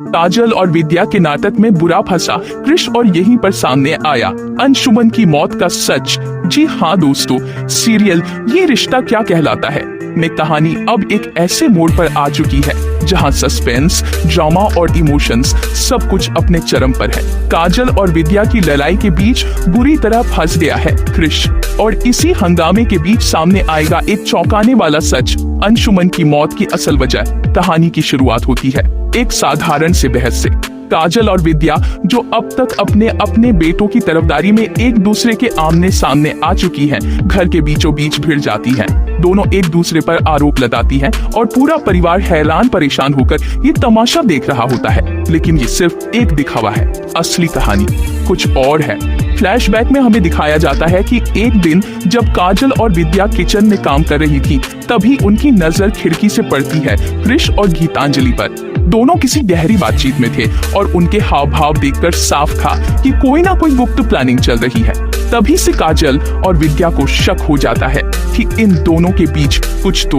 काजल और विद्या के नाटक में बुरा फंसा कृष और यहीं पर सामने आया अंशुमन की मौत का सच। जी हाँ दोस्तों, सीरियल ये रिश्ता क्या कहलाता है में कहानी अब एक ऐसे मोड़ पर आ चुकी है जहां सस्पेंस, ड्रामा और इमोशंस सब कुछ अपने चरम पर है। काजल और विद्या की लड़ाई के बीच बुरी तरह फंस गया है कृष, और इसी हंगामे के बीच सामने आएगा एक चौंकाने वाला सच, अंशुमन की मौत की असल वजह। कहानी की शुरुआत होती है एक साधारण से बहस से। काजल और विद्या जो अब तक अपने अपने बेटों की तरफदारी में एक दूसरे के आमने सामने आ चुकी हैं, घर के बीचों बीच भिड़ जाती हैं। दोनों एक दूसरे पर आरोप लगाती हैं और पूरा परिवार हैरान परेशान होकर ये तमाशा देख रहा होता है। लेकिन ये सिर्फ एक दिखावा है, असली कहानी कुछ और है। फ्लैशबैक में हमें दिखाया जाता है कि एक दिन जब काजल और विद्या किचन में काम कर रही थी, तभी उनकी नजर खिड़की से पड़ती है कृष और गीतांजलि पर। दोनों किसी गहरी बातचीत में थे और उनके हाव भाव देखकर साफ था कि कोई ना कोई गुप्त प्लानिंग चल रही है। तभी से काजल और विद्या को शक हो जाता है कि इन दोनों के बीच कुछ तो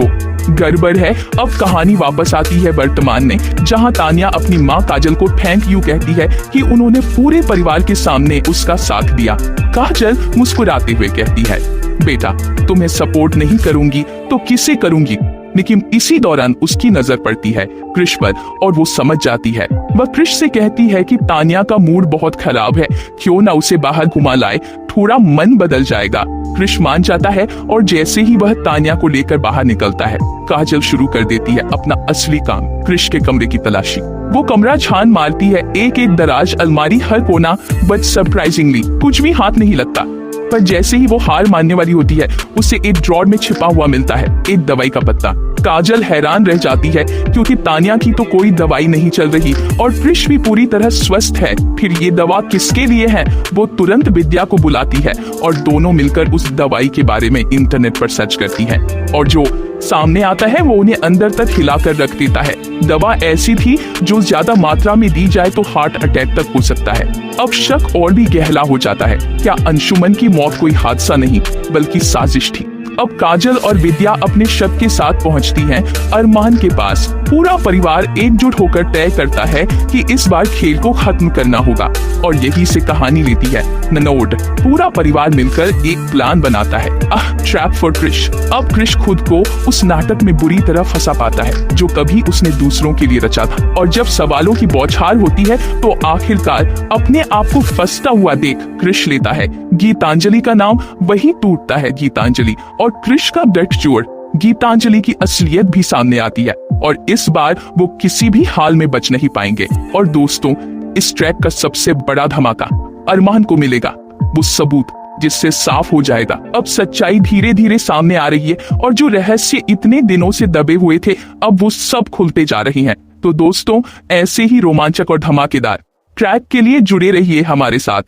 गड़बड़ है। अब कहानी वापस आती है वर्तमान में, जहां तान्या अपनी माँ काजल को थैंक यू कहती है कि उन्होंने पूरे परिवार के सामने उसका साथ दिया। काजल मुस्कुराते हुए कहती है, बेटा तुम्हें सपोर्ट नहीं करूंगी तो किसे करूंगी। लेकिन इसी दौरान उसकी नजर पड़ती है कृष पर और वो समझ जाती है। वह कृष से कहती है कि तान्या का मूड बहुत खराब है, क्यों ना उसे बाहर घुमा लाए, थोड़ा मन बदल जाएगा। कृष मान जाता है और जैसे ही वह तान्या को लेकर बाहर निकलता है, काजल शुरू कर देती है अपना असली काम, कृष के कमरे की तलाशी। वो कमरा छान मारती है, एक एक दराज, अलमारी, हर कोना, बट सरप्राइजिंगली कुछ भी हाथ नहीं लगता। पर जैसे ही वो हार मानने वाली होती है, उसे एक ड्रॉर में छिपा हुआ मिलता है एक दवाई का पत्ता। काजल हैरान रह जाती है क्योंकि तान्या की तो कोई दवाई नहीं चल रही और कृष भी पूरी तरह स्वस्थ है। फिर ये दवा किसके लिए है? वो तुरंत विद्या को बुलाती है और दोनों मिलकर उस दवाई के बारे में इंटरनेट पर सर्च करती हैं और जो सामने आता है वो उन्हें अंदर तक हिलाकर रख देता है। दवा ऐसी थी जो ज्यादा मात्रा में दी जाए तो हार्ट अटैक तक हो सकता है। अब शक और भी गहरा हो जाता है, क्या अंशुमन की मौत कोई हादसा नहीं बल्कि साजिश थी? अब काजल और विद्या अपने शक के साथ पहुंचती हैं अरमान के पास। पूरा परिवार एकजुट होकर तय करता है कि इस बार खेल को खत्म करना होगा और यही से कहानी लेती है ननोड। पूरा परिवार मिलकर एक प्लान बनाता है, ट्रैप फॉर कृष। अब कृष खुद को उस नाटक में बुरी तरह फंसा पाता है जो कभी उसने दूसरों के लिए रचा था, और जब सवालों की बौछार होती है तो आखिरकार अपने आप को फंसता हुआ देख कृष लेता है गीतांजलि का नाम, वही टूटता है गीतांजलि, और कृष का गठजोड़ गीतांजलि की असलियत भी सामने आती है और इस बार वो किसी भी हाल में बच नहीं पाएंगे। और दोस्तों, इस ट्रैक का सबसे बड़ा धमाका अरमान को मिलेगा, वो सबूत जिससे साफ हो जाएगा अब सच्चाई धीरे धीरे सामने आ रही है और जो रहस्य इतने दिनों से दबे हुए थे अब वो सब खुलते जा रहे हैं। तो दोस्तों, ऐसे ही रोमांचक और धमाकेदार ट्रैक के लिए जुड़े रहिए हमारे साथ।